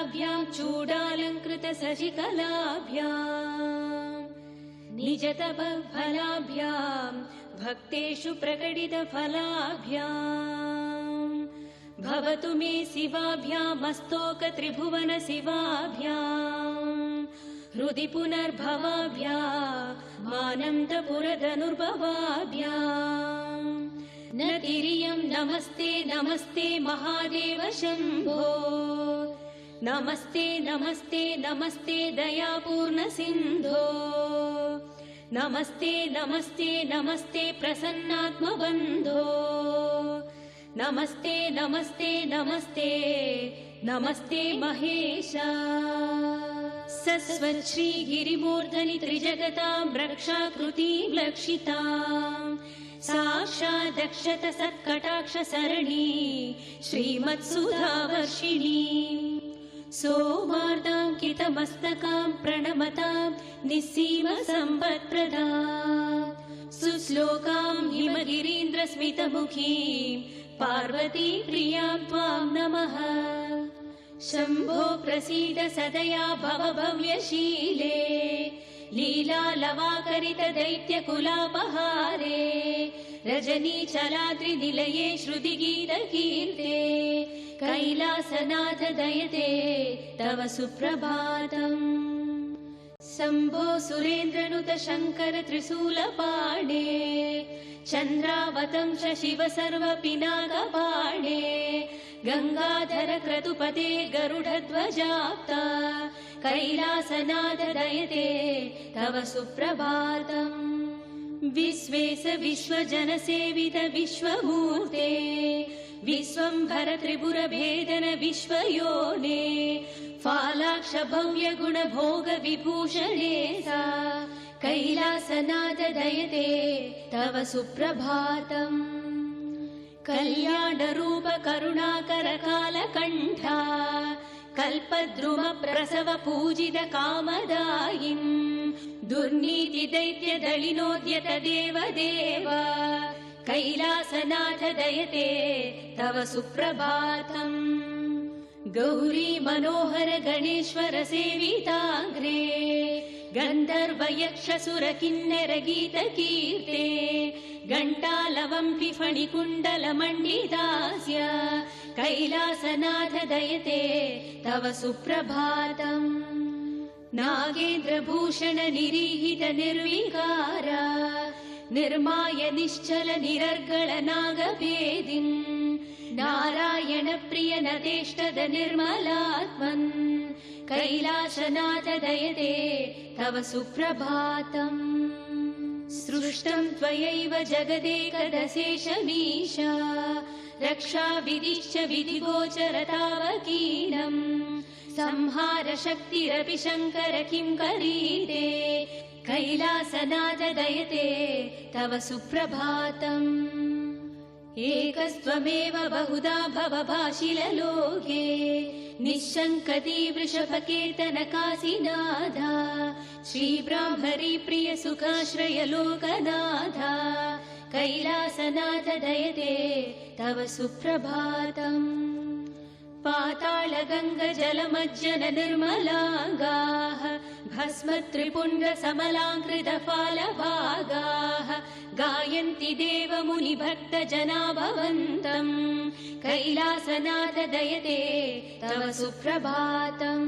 वरदाभ्यां चूडालंकृत सशिकलाभ्यां निजतपफलाभ्यां भक्तेषु प्रकटितफलाभ्यां भवतु मे शिवाभ्यां मस्तोक त्रिभुवन शिवाभ्यां हृदि पुनर्भवाभ्याम् आनन्दपुरधनुर्भवाभ्याम् न तिर्यं नमस्ते नमस्ते महादेव शम्भो नमस्ते नमस्ते नमस्ते दयापूर्ण सिन्धो नमस्ते नमस्ते नमस्ते प्रसन्नात्मबन्धो नमस्ते नमस्ते नमस्ते नमस्ते महेशा सस्वच्छ्री गिरिमूर्धनि त्रिजगतां रक्षाकृतिं लक्षितां साक्षादक्षत सत्कटाक्ष सरणि श्रीमत्सुधावर्षिणी सोमार्दाङ्कितमस्तकां प्रणमतां निस्सीम सम्पत्प्रदां सुश्लोकां हिमगिरीन्द्रस्मितमुखीं पार्वती प्रियां त्वां नमः शम्भो प्रसीद सदया भव भव्यशीले लीलालवाकरित दैत्यकुलापहारे रजनीचलाद्रिनिलये श्रुतिगीतकीर्ते कैलासनाथ दयते तव सुप्रभातम् शम्भो सुरेन्द्रनुत शङ्कर त्रिशूलपाणे चन्द्रावतंस शिव सर्वपिनाकपाणे गंगाधर क्रतुपते गरुडध्वजाप्ता कैलासनाथ दयते तव सुप्रभातम् विश्वेश विश्वजनसेवित विश्वमूर्ते विश्वम्भर त्रिपुर भेदन विश्वयोने फालाक्ष भव्य गुण भोग विभूषणे सा कैलासनाथ दयते तव सुप्रभातम् कल्याण रूप करुणाकर कालकण्ठा कल्पद्रुम प्रसव पूजित कामदायिन् दुर्नीति दैत्य दलिनोद्यत देव देव कैलासनाथ दयते तव सुप्रभातम् गौरी मनोहर गणेश्वर सेविताग्रे गन्धर्व यक्ष सुर किन्नर गीत कीर्ते घण्टालवम्पि फणिकुण्डल मण्डितास्य कैलासनाथ दयते तव सुप्रभातम् नागेन्द्रभूषण निरीहित निर्विकार निर्माय निश्चल निरर्गल नागभेदिन् नारायण प्रिय नतेष्टद निर्मलात्मन् कैलासनाथ दयते तव सुप्रभातम् सृष्टं त्वयैव जगदेकदशेषमीशा रक्षा विधिश्च विधिगोचरतावकीनम् संहार शक्तिरपि शङ्कर किं करीते कैलासनाथ दयते तव सुप्रभातम् एकस्त्वमेव बहुधा भवभाषिललोके निःशङ्कती वृषभकेतन काशीनाथा श्रीब्राह्मरी प्रिय सुखाश्रय लोकनाथा कैलासनाथ दयते तव सुप्रभातम् पाताल गंग जलमज्जन निर्मलांगाः भस्म त्रिपुण्ड समलांकृत फालभागाः गायन्ति देव मुनि भक्त जना भवन्तम् कैलासनाथ दयते तव सुप्रभातम्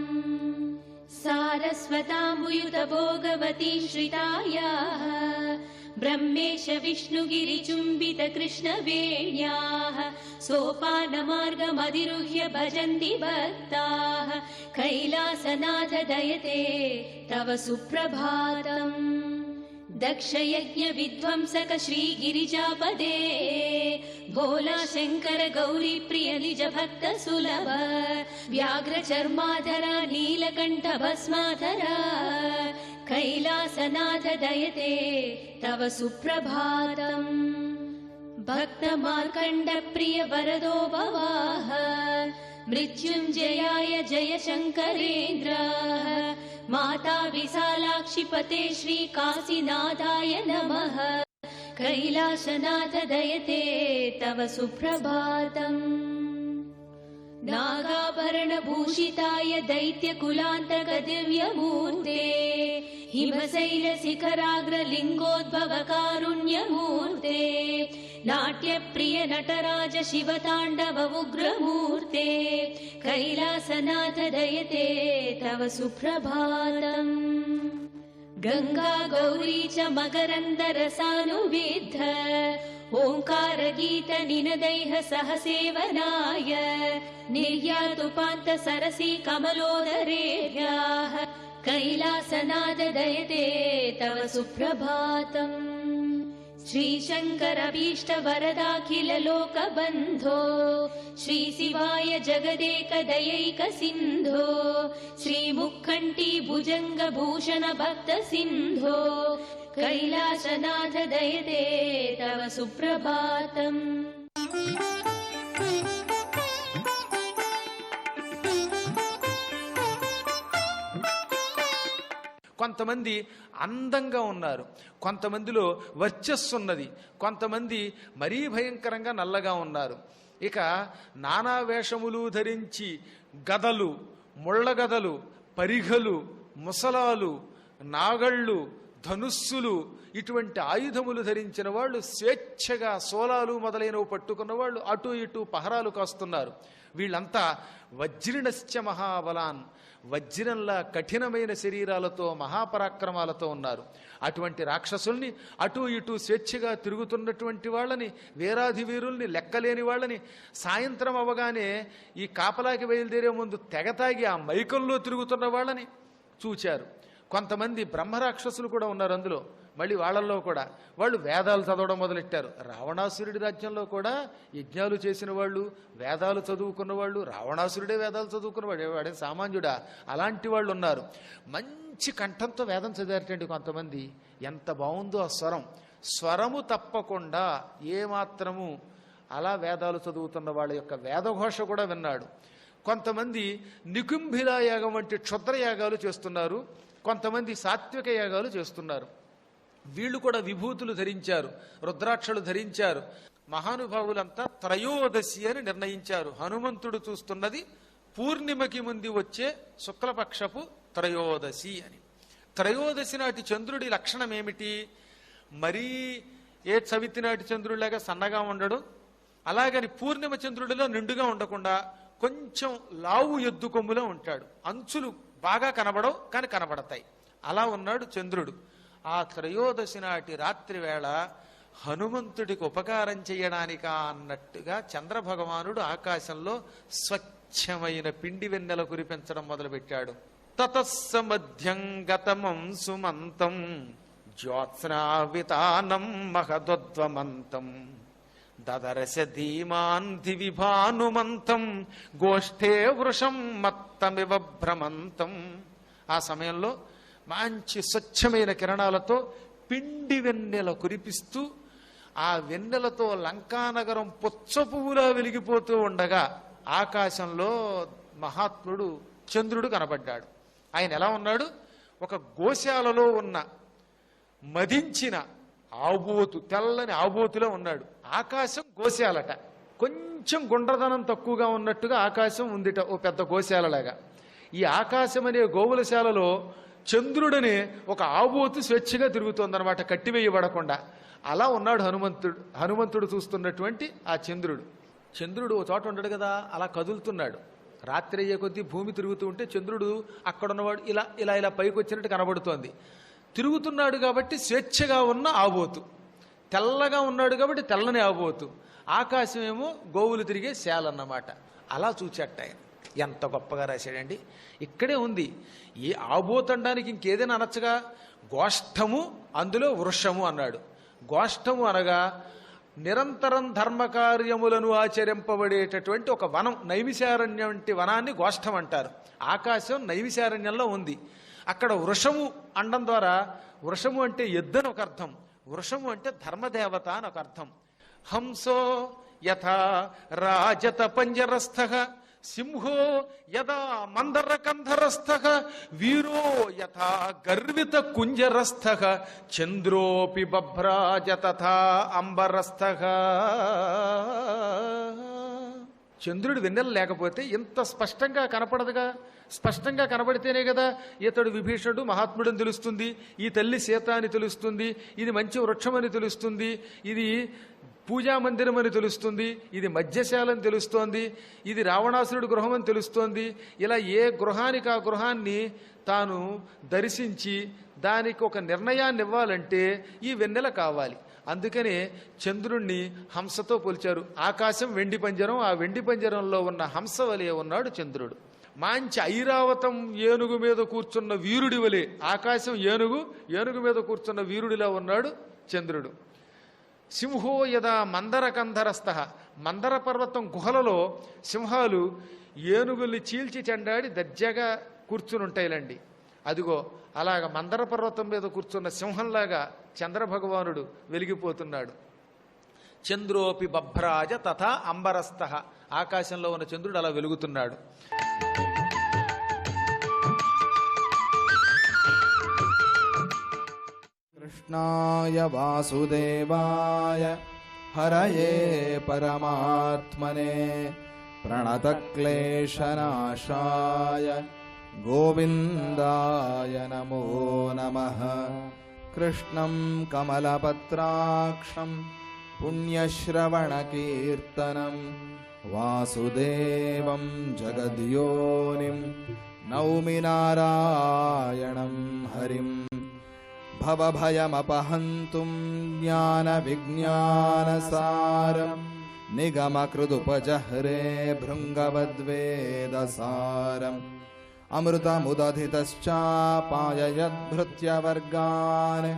सारस्वताम्बुयुत भोगवती श्रितायाः ब्रह्मेश विष्णुगिरिचुम्बित कृष्णवेण्याः सोपानमार्गमधिरुह्य भजन्ति भक्ताः कैलासनाथ दयते तव सुप्रभातम् दक्षयज्ञ विध्वंसक श्रीगिरिजापदे भोला शङ्कर गौरी प्रिय निज भक्त सुलभ व्याघ्र चर्माधरा नीलकण्ठ भस्माधरा कैलासनाथ दयते तव सुप्रभातम् भक्त मार्कण्ड प्रिय वरदो भवाः मृत्युञ्जयाय जय शङ्करेन्द्राः माता विशालाक्षिपते श्रीकाशीनाथाय नमः कैलासनाथ दयते तव सुप्रभातम् नागाभरणभूषिताय दैत्यकुलान्तकदिव्यमूर्ते हिमशैलशिखराग्रलिङ्गोद्भवकारुण्यमूर्ते नाट्यप्रिय नटराज शिवताण्डव उग्रमूर्ते कैलासनाथ दयते तव सुप्रभातम् गङ्गा गौरी च मकरन्दरसानुविद्ध ओङ्कारगीत निनदैः सह सेवनाय निर्यातुपान्त सरसी कमलोदरेभ्याः कैलासनाद दयते तव सुप्रभातम् श्रीशङ्करभीष्ट वरदाखिल लोकबन्धो श्रीशिवाय जगदेक दयैक सिन्धो श्रीमुखण्ठी भुजङ्ग भूषण भक्त सिन्धो कैलासनाथ दयते तव सुप्रभातम् కొంతమంది అందంగా ఉన్నారు, కొంతమందిలో వర్చస్సు ఉన్నది, కొంతమంది మరీ భయంకరంగా నల్లగా ఉన్నారు. ఇక నానా వేషములు ధరించి గదలు, ముళ్ళగదలు, పరిఘలు, ముసలాలు, నాగళ్ళు, ధనుస్సులు ఇటువంటి ఆయుధములు ధరించిన వాళ్ళు, స్వేచ్ఛగా సోలాలు మొదలైనవి పట్టుకున్న వాళ్ళు అటు ఇటు పహరాలు కాస్తున్నారు. వీళ్ళంతా వజ్రిణశ్చ మహాబలాన్, వజ్రంలా కఠినమైన శరీరాలతో మహాపరాక్రమాలతో ఉన్నారు. అటువంటి రాక్షసుల్ని, అటు ఇటు స్వేచ్ఛగా తిరుగుతున్నటువంటి వాళ్ళని, వీరాధి వీరుల్ని, లెక్కలేని వాళ్ళని సాయంత్రం అవ్వగానే ఈ కాపలాకి బయలుదేరే ముందు తెగతాగి ఆ మైకంలో తిరుగుతున్న వాళ్ళని చూచారు. కొంతమంది బ్రహ్మరాక్షసులు కూడా ఉన్నారు అందులో. మళ్ళీ వాళ్ళల్లో కూడా వాళ్ళు వేదాలు చదవడం మొదలెట్టారు. రావణాసురుడి రాజ్యంలో కూడా యజ్ఞాలు చేసిన వాళ్ళు, వేదాలు చదువుకున్న వాళ్ళు, రావణాసురుడే వేదాలు చదువుకున్నవాడు, వాడే సామాన్యుడా, అలాంటి వాళ్ళు ఉన్నారు. మంచి కంఠంతో వేదం చదివారటండి కొంతమంది. ఎంత బాగుందో ఆ స్వరం. స్వరము తప్పకుండా ఏమాత్రము అలా వేదాలు చదువుతున్న వాళ్ళ యొక్క వేదఘోష కూడా విన్నాడు. కొంతమంది నికుంభిలా యాగం వంటి క్షుద్ర యాగాలు చేస్తున్నారు, కొంతమంది సాత్విక యాగాలు చేస్తున్నారు. వీళ్ళు కూడా విభూతులు ధరించారు, రుద్రాక్షలు ధరించారు. మహానుభావులంతా త్రయోదశి అని నిర్ణయించారు. హనుమంతుడు చూస్తున్నది పూర్ణిమకి ముందు వచ్చే శుక్లపక్షపు త్రయోదశి అని. త్రయోదశి నాటి చంద్రుడి లక్షణం ఏమిటి? మరీ ఏ చవితి నాటి చంద్రుడిలాగా సన్నగా ఉండడు, అలాగని పూర్ణిమ చంద్రుడిలో నిండుగా ఉండకుండా కొంచెం లావు ఎద్దు కొమ్ములో ఉంటాడు. అంచులు బాగా కనబడవు కానీ కనబడతాయి. అలా ఉన్నాడు చంద్రుడు. ఆ త్రయోదశి నాటి రాత్రి వేళ హనుమంతుడికి ఉపకారం చేయడానికా అన్నట్టుగా చంద్రభగవానుడు ఆకాశంలో స్వచ్ఛమైన పిండి వెన్నెల కురిపించడం మొదలుపెట్టాడు. తతస్సమధ్యం గతమం సుమంతం జ్యోత్స్నావితానం మహదోద్వమంతం దదరశ ధీమాన్ దివిభానుమంతం గోష్ఠే వృషం మత్తమివ భ్రమంతం. ఆ సమయంలో మంచి స్వచ్ఛమైన కిరణాలతో పిండి వెన్నెల కురిపిస్తూ ఆ వెన్నెలతో లంకానగరం పుచ్చ పువ్వులా వెలిగిపోతూ ఉండగా ఆకాశంలో మహాత్ముడు చంద్రుడు కనబడ్డాడు. ఆయన ఎలా ఉన్నాడు? ఒక గోశాలలో ఉన్న మదించిన ఆబోతు, తెల్లని ఆబోతులో ఉన్నాడు. ఆకాశం గోశాలట, కొంచెం గుండ్రదనం తక్కువగా ఉన్నట్టుగా ఆకాశం ఉందిట, ఓ పెద్ద గోశాలలాగా. ఈ ఆకాశం అనే గోవులశాలలో చంద్రుడని ఒక ఆబోతు స్వేచ్ఛగా తిరుగుతోందనమాట, కట్టివేయబడకుండా. అలా ఉన్నాడు హనుమంతుడు చూస్తున్నటువంటి ఆ చంద్రుడు. చంద్రుడు ఓ చోట ఉండడు కదా, అలా కదులుతున్నాడు. రాత్రి అయ్యే కొద్దీ భూమి తిరుగుతూ ఉంటే చంద్రుడు అక్కడున్నవాడు ఇలా ఇలా ఇలా పైకి వచ్చినట్టు కనబడుతోంది. తిరుగుతున్నాడు కాబట్టి స్వేచ్ఛగా ఉన్న ఆబోతు, తెల్లగా ఉన్నాడు కాబట్టి తెల్లని ఆబోతు, ఆకాశం ఏమో గోవులు తిరిగే శాలన్నమాట. అలా చూచాట ఆయన. ఎంత గొప్పగా రాశాడండి. ఇక్కడే ఉంది. ఈ ఆబోతు అనడానికి ఇంకేదైనా అనొచ్చుగా. గోష్ఠము, అందులో వృషము అన్నాడు. గోష్ఠము అనగా నిరంతరం ధర్మకార్యములను ఆచరింపబడేటటువంటి ఒక వనం, నైమిషారణ్యం వంటి వనాన్ని గోష్ఠం అంటారు. ఆకాశం నైమిషారణ్యంలో ఉంది. అక్కడ వృషము అండం ద్వారా, వృషము అంటే ఎద్దని ఒక అర్థం, వృషము అంటే ధర్మదేవత అని ఒక అర్థం. హంసో యథా రాజత పంజరస్థః సింహో యదా మందర కంధరస్థః వీరో యథా గర్విత కుంజరస్థః చంద్రోపి బభ్రాజ తథా అంబరస్థః. చంద్రుడి వెన్నెల లేకపోతే ఇంత స్పష్టంగా కనపడదుగా. స్పష్టంగా కనబడితేనే కదా ఇతడు విభీషణుడు మహాత్ముడని తెలుస్తుంది, ఈ తల్లి సీత అని తెలుస్తుంది, ఇది మంచి వృక్షమని తెలుస్తుంది, ఇది పూజా మందిరం అని తెలుస్తుంది, ఇది మధ్యశాల అని తెలుస్తోంది, ఇది రావణాసురుడి గృహం అని తెలుస్తోంది. ఇలా ఏ గృహానికి ఆ గృహాన్ని తాను దర్శించి దానికి ఒక నిర్ణయాన్ని ఇవ్వాలంటే ఈ వెన్నెల కావాలి. అందుకనే చంద్రుణ్ణి హంసతో పోల్చారు. ఆకాశం వెండి పంజరం, ఆ వెండి పంజరంలో ఉన్న హంస వలె ఉన్నాడు చంద్రుడు. మంచి ఐరావతం ఏనుగు మీద కూర్చున్న వీరుడి వలె, ఆకాశం ఏనుగు మీద కూర్చున్న వీరుడిలా ఉన్నాడు చంద్రుడు. సింహో యదా మందరకంధరస్థ, మందర పర్వతం గుహలలో సింహాలు ఏనుగుల్ని చీల్చి చెండాడి దర్జాగా కూర్చుని ఉంటాయిలండి. అదిగో అలాగ మందర పర్వతం మీద కూర్చున్న సింహంలాగా చంద్రభగవానుడు వెలిగిపోతున్నాడు. చంద్రోపి బభ్రాజ తథా అంబరస్థ, ఆకాశంలో ఉన్న చంద్రుడు అలా వెలుగుతున్నాడు. కృష్ణాయ వాసుదేవాయ హరయే పరమాత్మనే ప్రణతక్లేశనాశాయ గోవిందాయ నమో నమః. కృష్ణం కమలపత్రాక్షం పుణ్యశ్రవణకీర్తనం వాసుదేవం జగద్యోనిం నౌమి నారాయణం హరిం. భవభయమపహంతుం జ్ఞానవిజ్ఞానసారం నిగమకృదుపజహ్రే భృంగవద్వేదసారం అమృతముదధితశ్చాపాయయద్భృత్యవర్గాన్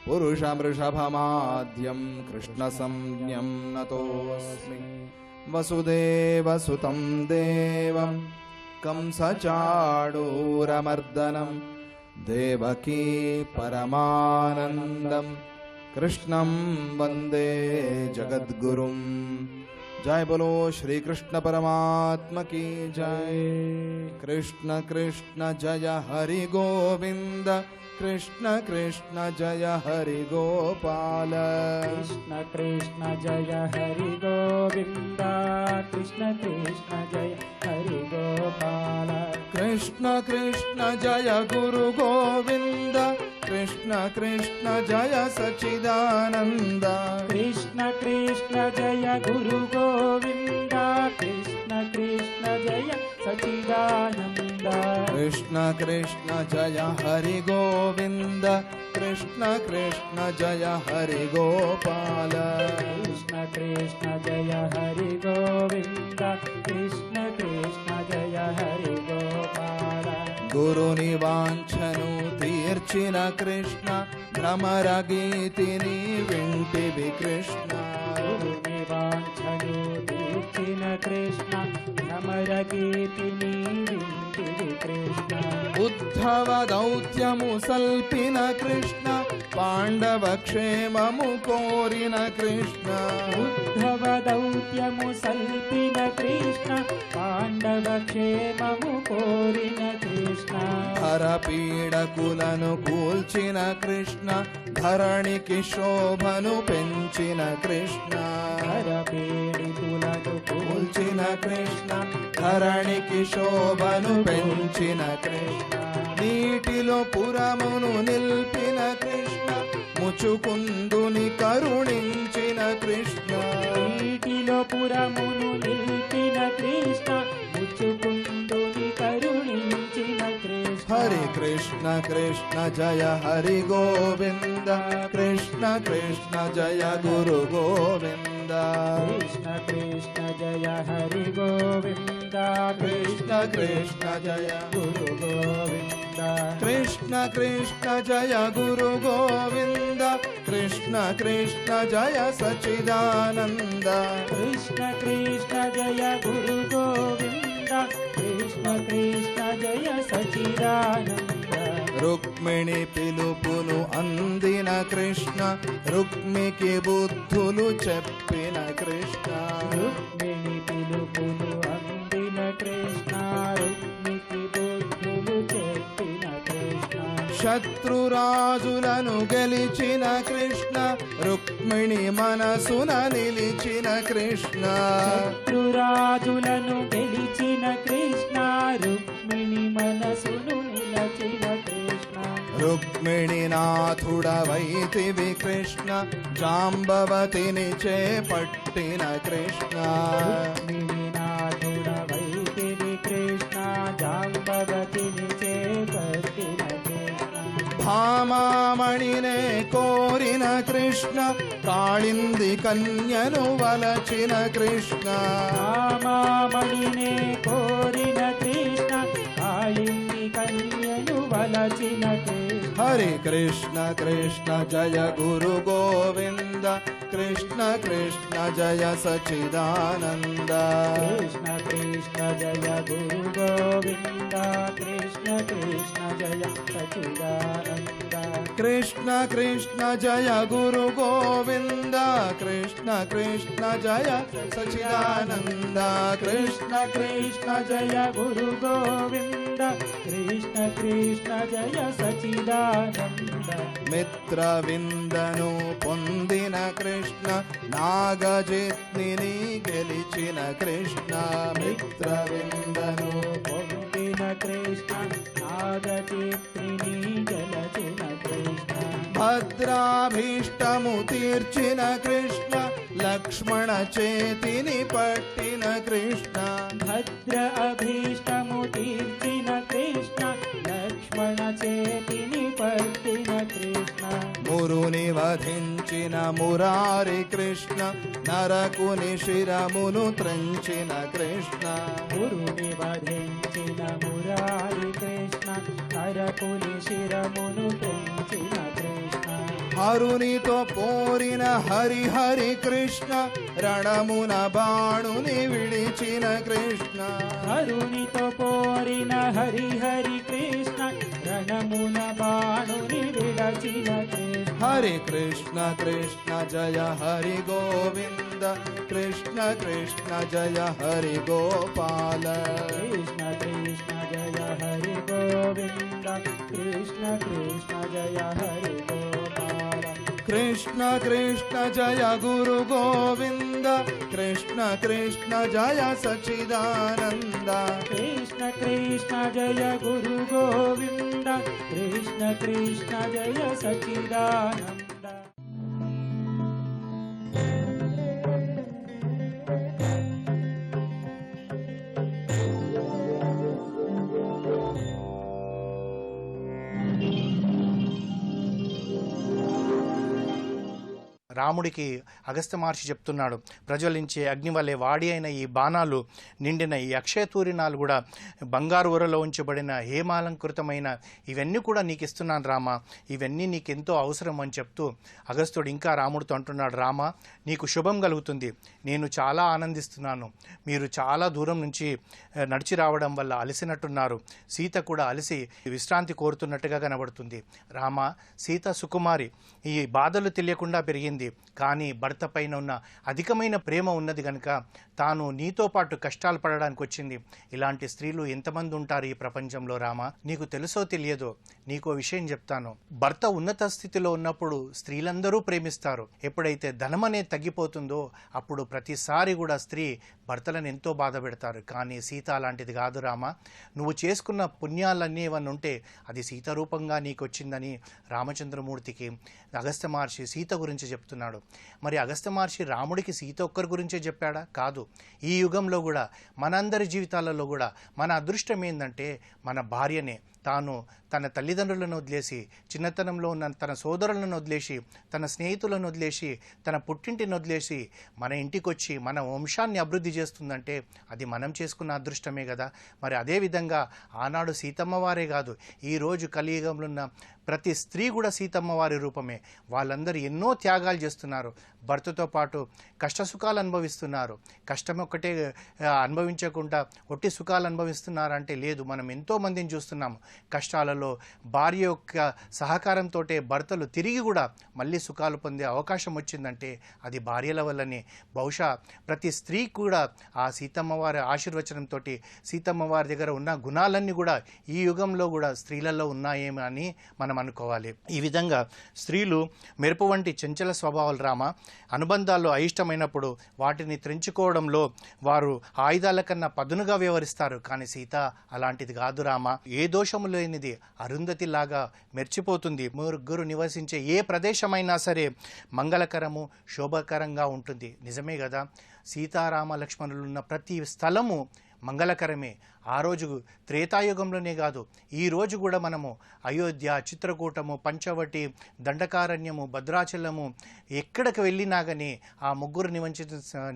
పురుషమృషభమాద్యం కృష్ణసంజ్ఞం నతోస్మి. వసుదేవసుతం దేవం కంసచాడూరమర్దనం దేవకీ పరమానందం కృష్ణం వందే జగద్గురుం. जय बोलो श्री कृष्ण परमात्म की जय. कृष्ण कृष्ण जय हरि गोविंद, कृष्ण कृष्ण जय हरि गोपाल. कृष्ण कृष्ण जय हरि गोविंद, कृष्ण कृष्ण जय हरि गोपाल. कृष्ण कृष्ण जय गुरु गोविंद, कृष्ण कृष्ण जय सच्चिदानंद. कृष्ण कृष्ण जय गुरु गोविंद, कृष्ण कृष्ण जय सच्चिदानंद. कृष्ण कृष्ण जय हरि गोविंद, कृष्ण कृष्ण जय हरि गोपाल. कृष्ण कृष्ण जय हरि गोविंद, कृष्ण कृष्ण जय हरि गोपाल. गुरुनि वाञ्छनु तीर्चिन कृष्ण, भ्रमरगीतिनि विंटिवि कृष्ण. गुरुनि वाञ्छनु तीर्चिन कृष्ण, भ्रमरगीतिनि विंटिवि कृष्ण. उद्धव दौत्यमु सल्पिन कृष्ण, पाण्डव क्षेममु कोरिन कृष्ण. उद्धव दौत्यमु सल्पिन कृष्ण, पाण्डव क्षेममु कोरिन कृष्ण. हर पीडकुలను కూల్చిన కృష్ణ, ధరణికి శోభను పెంచిన కృష్ణ. हर पीडितुలను కూల్చిన కృష్ణ, ధరణికి శోభను పెంచిన కృష్ణ. నీటిలో పురమును నిల్పిన కృష్ణ, ముచుకుందుని కరుణించిన కృష్ణ. నీటిలో పురమును నిలిపిన కృష్ణ, ముచుకుందుని కరుణించిన కృష్ణ. హరి కృష్ణ కృష్ణ జయ హరి గోవింద, కృష్ణ కృష్ణ జయ గురు గోవింద. కృష్ణ కృష్ణ జయ హరి గోవింద, కృష్ణ కృష్ణ జయ గురు గోవింద. కృష్ణ కృష్ణ జయ గురు గోవింద, కృష్ణ కృష్ణ జయ సచ్చిదానంద. కృష్ణ కృష్ణ జయ గురు గోవింద, కృష్ణ కృష్ణ జయ సచిదానంద. రుక్మిణి పిలుపును అందిన కృష్ణ, రుక్మికి బుద్ధులు చెప్పిన కృష్ణ. రుక్మిణి పిలుపును అందిన కృష్ణ, రుక్మికి బుద్ధులు చెప్పిన కృష్ణ. శత్రురాజులను గెలిచిన కృష్ణ రుక్మిణి మనసున నిలిచిన కృష్ణ శత్రురాజులను గెలిచిన కృష్ణ రుక్మిణి మనసును నిలచిన కృష్ణ రుక్మిణి నాథుడవైతివి కృష్ణ జాంబవతిని చేపట్టిన కృష్ణ రుక్మిణి నాథుడవైతివి కృష్ణ జాంబవతిని చేపట్టిన కృష్ణ భామామణినే కోరిన కృష్ణ కాళింది కన్యను వలచిన కృష్ణ రామమణినే కోరిన కృష్ణ కాళింది కన్యను వలచిన కృష్ణ హరి కృష్ణ కృష్ణ జయ గురు గోవింద కృష్ణ కృష్ణ జయ సచిదానంద కృష్ణ కృష్ణ జయ గురు గోవింద కృష్ణ కృష్ణ జయ సచిదానంద కృష్ణ కృష్ణ జయ గురు గోవింద కృష్ణ కృష్ణ జయ సచిదానంద కృష్ణ కృష్ణ జయ గురు గోవింద కృష్ణ కృష్ణ జయ సచిదానంద మిత్రవిందను పొందిన కృష్ణ నాగజిత్నిని గెలిచిన కృష్ణ మిత్రవిందను పొందిన కృష్ణ నాగచిత్రిని గెలచిన కృష్ణ భద్రాభీష్టము తీర్చిన కృష్ణ లక్ష్మణ చేతిని పట్టిన కృష్ణ భద్ర అభీష్టము తీర్చిన కృష్ణ లక్ష్మణ చేతిని పట్టిన కృష్ణ మురుని వధించిన మురారి కృష్ణ నరకుని శిరమును త్రంచిన కృష్ణ గురుని వధించిన మురారి కృష్ణ నరకుని శిరమును పెంచిన కృష్ణ హరునితో పోరిన హరిహరి కృష్ణ రణమున బాణుని విడిచిన కృష్ణ హరునితో పోరిన హరిహరి కృష్ణ రణమున బాణుని విడచిన కృష్ణ హరి కృష్ణ కృష్ణ జయ హరి గోవింద కృష్ణ కృష్ణ జయ హరి గోపాల కృష్ణ కృష్ణ జయ హరి గోవింద కృష్ణ కృష్ణ జయ హరి గోపాల కృష్ణ కృష్ణ జయ గురు గోవింద కృష్ణ కృష్ణ జయ సచిదానంద కృష్ణ కృష్ణ జయ గురు గోవింద కృష్ణ కృష్ణ జయ సచిదానంద రాముడికి అగస్త్య మహర్షి చెప్తున్నాడు, ప్రజ్వలించే అగ్ని వలె వాడి అయిన ఈ బాణాలు నిండిన ఈ అక్షయతూరినాలు కూడా బంగారు ఊరలో ఉంచబడిన హేమాలంకృతమైన ఇవన్నీ కూడా నీకు ఇస్తున్నాను రామ, ఇవన్నీ నీకెంతో అవసరం అని చెప్తూ అగస్త్యుడు ఇంకా రాముడితో అంటున్నాడు, రామ నీకు శుభం కలుగుతుంది, నేను చాలా ఆనందిస్తున్నాను, మీరు చాలా దూరం నుంచి నడిచి రావడం వల్ల అలసినట్టున్నారు, సీత కూడా అలసి విశ్రాంతి కోరుతున్నట్టుగా కనబడుతుంది. రామ సీత సుకుమారి, ఈ బాధలు తెలియకుండా పెరిగింది, కానీ భర్త పైన ఉన్న అధికమైన ప్రేమ ఉన్నది కనుక తాను నీతో పాటు కష్టాలు పడడానికి వచ్చింది. ఇలాంటి స్త్రీలు ఎంతమంది ఉంటారు ఈ ప్రపంచంలో రామ, నీకు తెలుసో తెలియదో నీకో విషయం చెప్తాను. భర్త ఉన్నత స్థితిలో ఉన్నప్పుడు స్త్రీలందరూ ప్రేమిస్తారు, ఎప్పుడైతే ధనం అనేది తగ్గిపోతుందో అప్పుడు ప్రతిసారి కూడా స్త్రీ భర్తలను ఎంతో బాధ పెడతారు. కానీ సీత అలాంటిది కాదు రామ, నువ్వు చేసుకున్న పుణ్యాలన్నీ ఏమన్నా ఉంటే అది సీత రూపంగా నీకు వచ్చిందని రామచంద్రమూర్తికి అగస్త్య మహర్షి సీత గురించి చెప్తున్నాడు. మరి అగస్త్య మహర్షి రాముడికి సీత ఒక్కరి గురించే చెప్పాడా? కాదు. ఈ యుగంలో కూడా మనందరి జీవితాలలో కూడా మన అదృష్టం ఏంటంటే మన భార్యనే. తాను తన తల్లిదండ్రులను వదిలేసి, చిన్నతనంలో ఉన్న తన సోదరులను వదిలేసి, తన స్నేహితులను వదిలేసి, తన పుట్టింటిని వదిలేసి మన ఇంటికి వచ్చి మన వంశాన్ని అభివృద్ధి చేస్తుందంటే అది మనం చేసుకున్న అదృష్టమే కదా. మరి అదేవిధంగా ఆనాడు సీతమ్మ వారే కాదు, ఈరోజు కలియుగంలో ఉన్న ప్రతి స్త్రీ కూడా సీతమ్మ వారి రూపమే. వాళ్ళందరూ ఎన్నో త్యాగాలు చేస్తున్నారు, భర్తతో పాటు కష్టసుఖాలు అనుభవిస్తున్నారు. కష్టం ఒక్కటే అనుభవించకుండా ఒట్టి సుఖాలు అనుభవిస్తున్నారంటే లేదు. మనం ఎంతోమందిని చూస్తున్నాము, కష్టాలలో భార్య యొక్క సహకారంతో భర్తలు తిరిగి కూడా మళ్ళీ సుఖాలు పొందే అవకాశం వచ్చిందంటే అది భార్యల వల్లనే. బహుశా ప్రతి స్త్రీ కూడా ఆ సీతమ్మ వారి ఆశీర్వచనంతో సీతమ్మ వారి దగ్గర ఉన్న గుణాలన్నీ కూడా ఈ యుగంలో కూడా స్త్రీలలో ఉన్నాయేమో అని మనం అనుకోవాలి. ఈ విధంగా స్త్రీలు మెరుపు వంటి చంచల స్వభావాలు రామ. అనుబంధాల్లో అయిష్టమైనప్పుడు వాటిని త్రెంచుకోవడంలో వారు ఆయుధాల కన్నా పదునుగా వ్యవహరిస్తారు. కానీ సీత అలాంటిది కాదు రామ. ఏ దోషము లేనిది అరుంధతిలాగా మెరిచిపోతుంది. ముగ్గురు నివసించే ఏ ప్రదేశమైనా సరే మంగళకరము శోభకరంగా ఉంటుంది. నిజమే కదా, సీతారామ లక్ష్మణులు ఉన్న ప్రతి స్థలము మంగళకరమే. ఆ రోజు త్రేతాయుగంలోనే కాదు, ఈ రోజు కూడా మనము అయోధ్య, చిత్రకూటము, పంచవటి, దండకారణ్యము, భద్రాచలము ఎక్కడికి వెళ్ళినా కానీ ఆ ముగ్గురు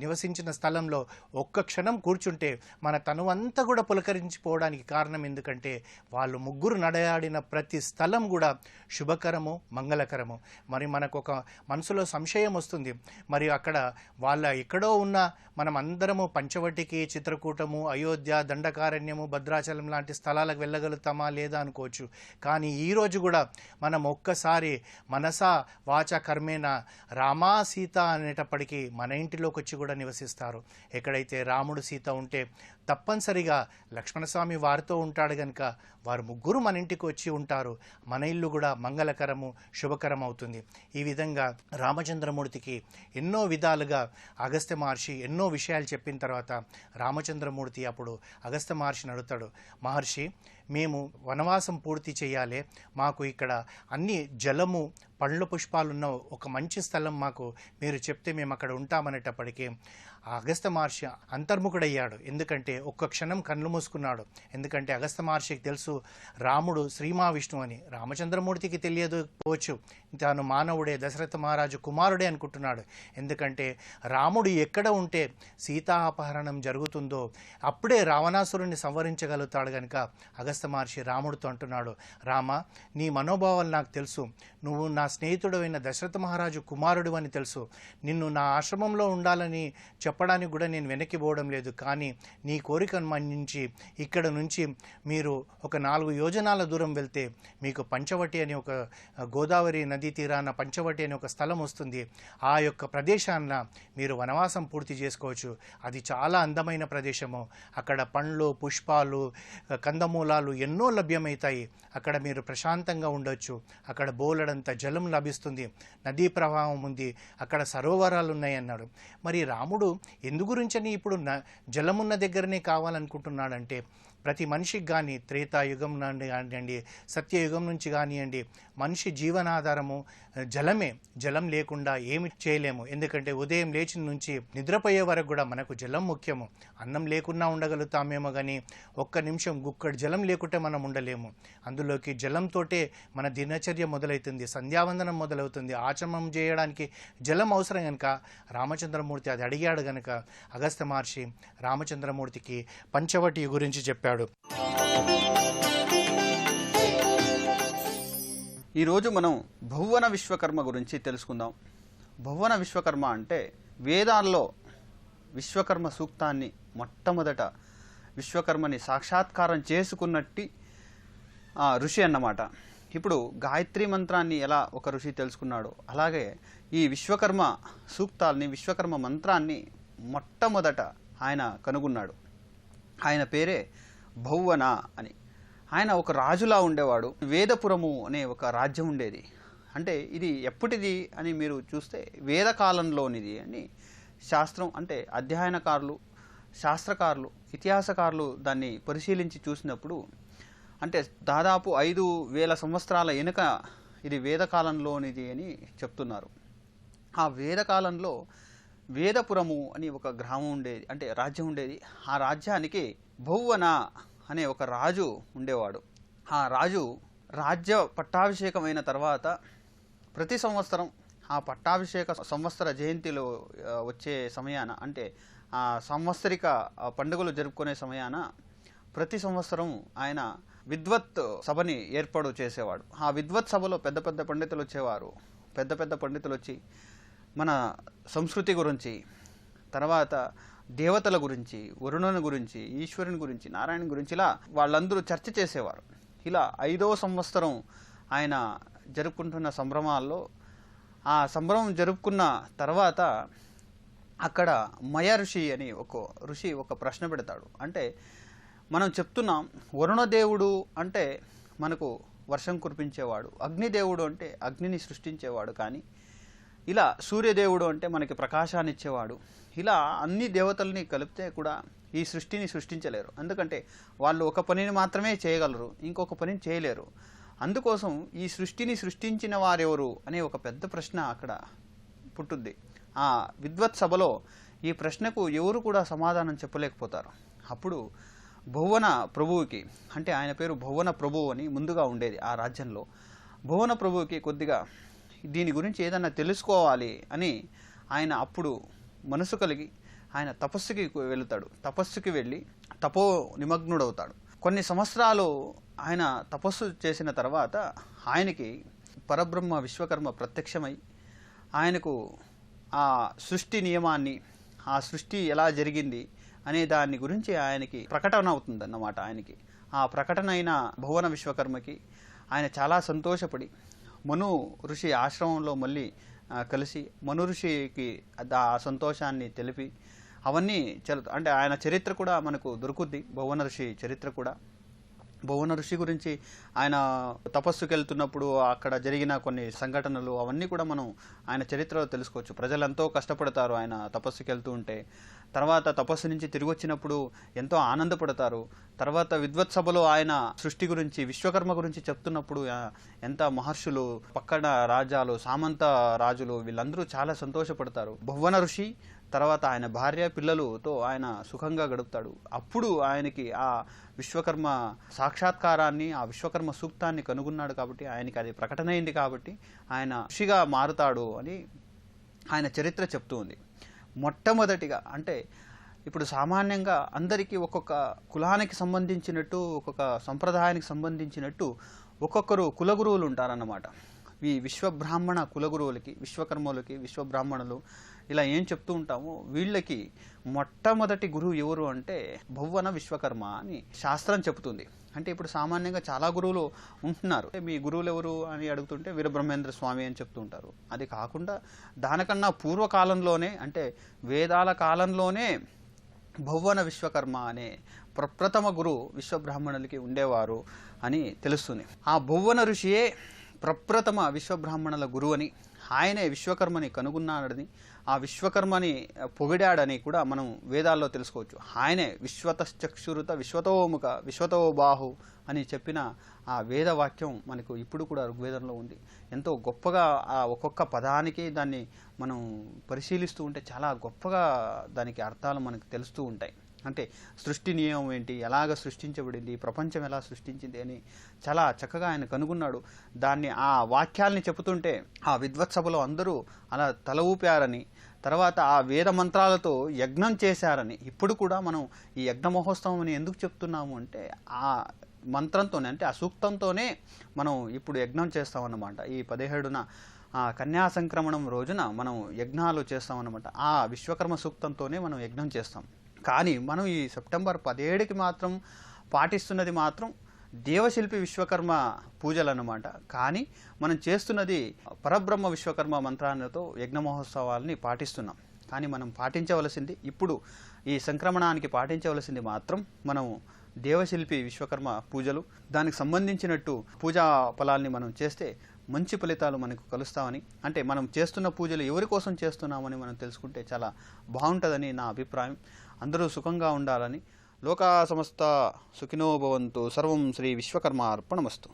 నివసించిన స్థలంలో ఒక్క క్షణం కూర్చుంటే మన తనువంతా కూడా పులకరించిపోవడానికి కారణం ఎందుకంటే వాళ్ళు ముగ్గురు నడయాడిన ప్రతి స్థలం కూడా శుభకరము, మంగళకరము. మరి మనకు ఒక మనసులో సంశయం వస్తుంది, మరి అక్కడ వాళ్ళ ఎక్కడో ఉన్న మనం అందరము పంచవటికి, చిత్రకూటము, అయోధ్య, దండకారణ్యము, భద్రాచలం లాంటి స్థలాలకు వెళ్ళగలుగుతామా లేదా అనుకోవచ్చు. కానీ ఈరోజు కూడా మనం ఒక్కసారి మనసా వాచ కర్మేణ రామా సీత అనేటప్పటికీ మన ఇంటిలోకి వచ్చి కూడా నివసిస్తారు. ఎక్కడైతే రాముడు సీత ఉంటే తప్పనిసరిగా లక్ష్మణస్వామి వారితో ఉంటాడు కనుక వారు ముగ్గురు మన ఇంటికి వచ్చి ఉంటారు. మన ఇల్లు కూడా మంగళకరము, శుభకరం అవుతుంది. ఈ విధంగా రామచంద్రమూర్తికి ఎన్నో విధాలుగా అగస్త్య మహర్షి ఎన్నో విషయాలు చెప్పిన తర్వాత రామచంద్రమూర్తి అప్పుడు అగస్త్య మహర్షిని అడుగుతాడు, మహర్షి మేము వనవాసం పూర్తి చేయాలి, మాకు ఇక్కడ అన్ని జలము, పండ్ల పుష్పాలున్న ఒక మంచి స్థలం మాకు మీరు చెప్తే మేము అక్కడ ఉంటామనేటప్పటికీ ఆ అగస్త్య మహర్షి అంతర్ముఖుడయ్యాడు. ఎందుకంటే ఒక్క క్షణం కళ్ళు మూసుకున్నాడు. ఎందుకంటే అగస్త్య మహర్షికి తెలుసు రాముడు శ్రీ మహావిష్ణువు అని. రామచంద్రమూర్తికి తెలియదు పోవచ్చు, తాను మానవుడే, దశరథ మహారాజు కుమారుడే అనుకుంటున్నాడు. ఎందుకంటే రాముడు ఎక్కడ ఉంటే సీతా అపహరణం జరుగుతుందో అప్పుడే రావణాసురుణ్ణి సంవరించగలుగుతాడు కనుక అగస్త్య మహర్షి రాముడితో అంటున్నాడు, రామ నీ మనోభావాలు నాకు తెలుసు, నువ్వు నా స్నేహితుడైన దశరథ మహారాజు కుమారుడు అని తెలుసు, నిన్ను నా ఆశ్రమంలో ఉండాలని చెప్పడానికి కూడా నేను వెనక్కి పోవడం లేదు. కానీ నీ కోరికను మన్నించి ఇక్కడ నుంచి మీరు ఒక 4 యోజనాల దూరం వెళ్తే మీకు పంచవటి అని ఒక గోదావరి నదీ తీరాన పంచవటి అని ఒక స్థలం వస్తుంది. ఆ యొక్క ప్రదేశాన్న మీరు వనవాసం పూర్తి చేసుకోవచ్చు. అది చాలా అందమైన ప్రదేశము. అక్కడ పండ్లు, పుష్పాలు, కందమూలాలు ఎన్నో లభ్యమవుతాయి. అక్కడ మీరు ప్రశాంతంగా ఉండొచ్చు. అక్కడ బోలెడంత జలం లభిస్తుంది, నదీ ప్రవాహం ఉంది, అక్కడ సరోవరాలు ఉన్నాయి అన్నాడు. మరి రాముడు ఎందు గురించని ఇప్పుడు జలమున్న దగ్గరనే కావాలనుకుంటున్నాడంటే ప్రతి మనిషికి కానీ త్రేతాయుగం నుండి కానివ్వండి, సత్యయుగం నుంచి కానివ్వండి, మనిషి జీవనాధారము జలమే. జలం లేకుండా ఏమి చేయలేము. ఎందుకంటే ఉదయం లేచిన నుంచి నిద్రపోయే వరకు కూడా మనకు జలం ముఖ్యము. అన్నం లేకున్నా ఉండగలుగుతామేమో కానీ ఒక్క నిమిషం గుక్కడి జలం లేకుంటే మనం ఉండలేము. అందులోకి జలంతోటే మన దినచర్య మొదలవుతుంది, సంధ్యావందనం మొదలవుతుంది, ఆచమనం చేయడానికి జలం అవసరం కనుక రామచంద్రమూర్తి అది అడిగాడు కనుక అగస్త్య మహర్షి రామచంద్రమూర్తికి పంచవటి గురించి చెప్పాడు. ఈరోజు మనం భువన విశ్వకర్మ గురించి తెలుసుకుందాం. భువన విశ్వకర్మ అంటే వేదాల్లో విశ్వకర్మ సూక్తాన్ని మొట్టమొదట విశ్వకర్మని సాక్షాత్కారం చేసుకున్నట్టి ఋషి అన్నమాట. ఇప్పుడు గాయత్రి మంత్రాన్ని ఎలా ఒక ఋషి తెలుసుకున్నాడో అలాగే ఈ విశ్వకర్మ సూక్తాల్ని, విశ్వకర్మ మంత్రాన్ని మొట్టమొదట ఆయన కనుగొన్నాడు. ఆయన పేరే భౌవన అని. ఆయన ఒక రాజులా ఉండేవాడు. వేదపురము అనే ఒక రాజ్యం ఉండేది. అంటే ఇది ఎప్పటిది అని మీరు చూస్తే వేదకాలంలోనిది అని శాస్త్రం అంటే అధ్యయనకారులు, శాస్త్రకారులు, ఇతిహాసకారులు దాన్ని పరిశీలించి చూసినప్పుడు అంటే దాదాపు 5000 సంవత్సరాల వెనుక ఇది వేదకాలంలోనిది అని చెప్తున్నారు. ఆ వేదకాలంలో వేదపురము అని ఒక గ్రామం ఉండేది, అంటే రాజ్యం ఉండేది. ఆ రాజ్యానికి భౌవన అనే ఒక రాజు ఉండేవాడు. ఆ రాజు రాజ్య పట్టాభిషేకమైన తర్వాత ప్రతి సంవత్సరం ఆ పట్టాభిషేక సంవత్సర జయంతిలో వచ్చే సమయాన, అంటే ఆ సంవత్సరిక పండుగలు జరుపుకునే సమయాన ప్రతి సంవత్సరం ఆయన విద్వత్ సభని ఏర్పాటు చేసేవాడు. ఆ విద్వత్ సభలో పెద్ద పెద్ద పండితులు వచ్చేవారు. పెద్ద పెద్ద పండితులు వచ్చి మన సంస్కృతి గురించి, తర్వాత దేవతల గురించి, వరుణుని గురించి, ఈశ్వరుని గురించి, నారాయణ గురించి ఇలా వాళ్ళందరూ చర్చ చేసేవారు. ఇలా 5వ సంవత్సరం ఆయన జరుపుకుంటున్న సంభ్రమాల్లో ఆ సంభ్రమం జరుపుకున్న తర్వాత అక్కడ మయ ఋషి అని ఒక ఋషి ఒక ప్రశ్న పెడతాడు. అంటే మనం చెప్తున్నాం వరుణదేవుడు అంటే మనకు వర్షం కురిపించేవాడు, అగ్నిదేవుడు అంటే అగ్నిని సృష్టించేవాడు, కానీ ఇలా సూర్యదేవుడు అంటే మనకి ప్రకాశాన్ని ఇచ్చేవాడు. ఇలా అన్ని దేవతల్ని కలిపితే కూడా ఈ సృష్టిని సృష్టించలేరు. ఎందుకంటే వాళ్ళు ఒక పనిని మాత్రమే చేయగలరు, ఇంకొక పనిని చేయలేరు. అందుకోసం ఈ సృష్టిని సృష్టించిన వారెవరు అనే ఒక పెద్ద ప్రశ్న అక్కడ పుట్టుద్ది. ఆ విద్వత్ సభలో ఈ ప్రశ్నకు ఎవరు కూడా సమాధానం చెప్పలేకపోతారు. అప్పుడు భువన ప్రభువుకి, అంటే ఆయన పేరు భువన ప్రభువు అని ముందుగా ఉండేది ఆ రాజ్యంలో, భువన ప్రభువుకి కొద్దిగా దీని గురించి ఏదన్నా తెలుసుకోవాలి అని ఆయన అప్పుడు మనసు కలిగి ఆయన తపస్సుకి వెళుతాడు. తపస్సుకి వెళ్ళి తపో నిమగ్నుడవుతాడు. కొన్ని సంవత్సరాలు ఆయన తపస్సు చేసిన తర్వాత ఆయనకి పరబ్రహ్మ విశ్వకర్మ ప్రత్యక్షమై ఆయనకు ఆ సృష్టి నియమాన్ని, ఆ సృష్టి ఎలా జరిగింది అనే దాని గురించి ఆయనకి ప్రకటన అవుతుందన్నమాట. ఆయనకి ఆ ప్రకటన అయిన భువన విశ్వకర్మకి ఆయన చాలా సంతోషపడి మను ఋషి ఆశ్రమంలో మళ్ళీ కలిసి మను ఋషికి ఆ సంతోషాన్ని తెలిపి అవన్నీ అంటే ఆయన చరిత్ర కూడా మనకు దొరుకుద్ది, భువన ఋషి చరిత్ర కూడా. భువన ఋషి గురించి ఆయన తపస్సుకి వెళ్తున్నప్పుడు అక్కడ జరిగిన కొన్ని సంఘటనలు అవన్నీ కూడా మనం ఆయన చరిత్రలో తెలుసుకోవచ్చు. ప్రజలు ఎంతో కష్టపడతారు ఆయన తపస్సుకి వెళ్తూ ఉంటే. తర్వాత తపస్సు నుంచి తిరిగి వచ్చినప్పుడు ఎంతో ఆనందపడతారు. తర్వాత విద్వత్ సభలో ఆయన సృష్టి గురించి, విశ్వకర్మ గురించి చెప్తున్నప్పుడు ఎంత మహర్షులు, పక్కన రాజాలు, సామంత రాజులు వీళ్ళందరూ చాలా సంతోషపడతారు. భువన ఋషి తర్వాత ఆయన భార్య పిల్లలతో ఆయన సుఖంగా గడుపుతాడు. అప్పుడు ఆయనకి ఆ విశ్వకర్మ సాక్షాత్కారాన్ని, ఆ విశ్వకర్మ సూక్తాన్ని కనుగొన్నాడు కాబట్టి ఆయనకి అది ప్రకటన అయింది కాబట్టి ఆయన ఋషిగా మారుతాడు అని ఆయన చరిత్ర చెప్తూ ఉంది. మొట్టమొదటిగా అంటే ఇప్పుడు సామాన్యంగా అందరికీ ఒక్కొక్క కులానికి సంబంధించినట్టు, ఒక్కొక్క సంప్రదాయానికి సంబంధించినట్టు ఒక్కొక్కరు కులగురువులు ఉంటారన్నమాట. ఈ విశ్వబ్రాహ్మణ కులగురువులకి, విశ్వకర్మలకి, విశ్వబ్రాహ్మణులు ఇలా ఏం చెప్తూ ఉంటామో వీళ్ళకి మొట్టమొదటి గురువు ఎవరు అంటే భువన విశ్వకర్మ అని శాస్త్రం చెబుతుంది. అంటే ఇప్పుడు సామాన్యంగా చాలా గురువులు ఉంటున్నారు. మీ గురువులు ఎవరు అని అడుగుతుంటే వీరబ్రహ్మేంద్ర స్వామి అని చెప్తూ ఉంటారు. అది కాకుండా దానికన్నా పూర్వకాలంలోనే, అంటే వేదాల కాలంలోనే భువన విశ్వకర్మ అనే ప్రప్రథమ గురువు విశ్వబ్రాహ్మణులకి ఉండేవారు అని తెలుస్తుంది. ఆ భువన ఋషియే ప్రప్రథమ విశ్వబ్రాహ్మణుల గురువు అని, ఆయనే విశ్వకర్మని కనుగొన్నాడని, ఆ విశ్వకర్మని పొగిడాడని కూడా మనం వేదాల్లో తెలుసుకోవచ్చు. ఆయనే విశ్వతశ్చక్షురుత విశ్వతోముఖ విశ్వతో బాహు అని చెప్పిన ఆ వేదవాక్యం మనకు ఇప్పుడు కూడా ఋగ్వేదంలో ఉంది. ఎంతో గొప్పగా ఆ ఒక్కొక్క పదానికి దాన్ని మనం పరిశీలిస్తూ ఉంటే చాలా గొప్పగా దానికి అర్థాలు మనకు తెలుస్తూ ఉంటాయి. అంటే సృష్టి నియమం ఏంటి, ఎలాగ సృష్టించబడింది, ప్రపంచం ఎలా సృష్టించింది అని చాలా చక్కగా ఆయన కనుగొన్నాడు. దాన్ని ఆ వాక్యాల్ని చెబుతుంటే ఆ విద్వత్ సభలో అందరూ అలా తల ఊపారని, తర్వాత ఆ వేద మంత్రాలతో యజ్ఞం చేశారని. ఇప్పుడు కూడా మనం ఈ యజ్ఞ మహోత్సవం అని ఎందుకు చెప్తున్నాము అంటే ఆ మంత్రంతోనే, అంటే ఆ సూక్తంతోనే మనం ఇప్పుడు యజ్ఞం చేస్తామన్నమాట. ఈ 17న కన్యా సంక్రమణం రోజున మనం యజ్ఞాలు చేస్తామన్నమాట. ఆ విశ్వకర్మ సూక్తంతోనే మనం యజ్ఞం చేస్తాం. కానీ మనం ఈ సెప్టెంబర్ 17కి మాత్రం పాటిస్తున్నది మాత్రం దేవశిల్పి విశ్వకర్మ పూజలు అన్నమాట. కానీ మనం చేస్తున్నది పరబ్రహ్మ విశ్వకర్మ మంత్రాలతో యజ్ఞ మహోత్సవాలని పాటిస్తున్నాం. కానీ మనం పాటించవలసింది, ఇప్పుడు ఈ సంక్రమణానికి పాటించవలసింది మాత్రం మనం దేవశిల్పి విశ్వకర్మ పూజలు. దానికి సంబంధించినట్టు పూజా ఫలాల్ని మనం చేస్తే మంచి ఫలితాలు మనకు కలుస్తామని, అంటే మనం చేస్తున్న పూజలు ఎవరి కోసం చేస్తున్నామని మనం తెలుసుకుంటే చాలా బాగుంటుందని నా అభిప్రాయం. అందరూ సుఖంగా ఉండాలని. లోకా సమస్త సుఖినో భవంతు. సర్వం శ్రీ విశ్వకర్మ అర్పణమస్తు.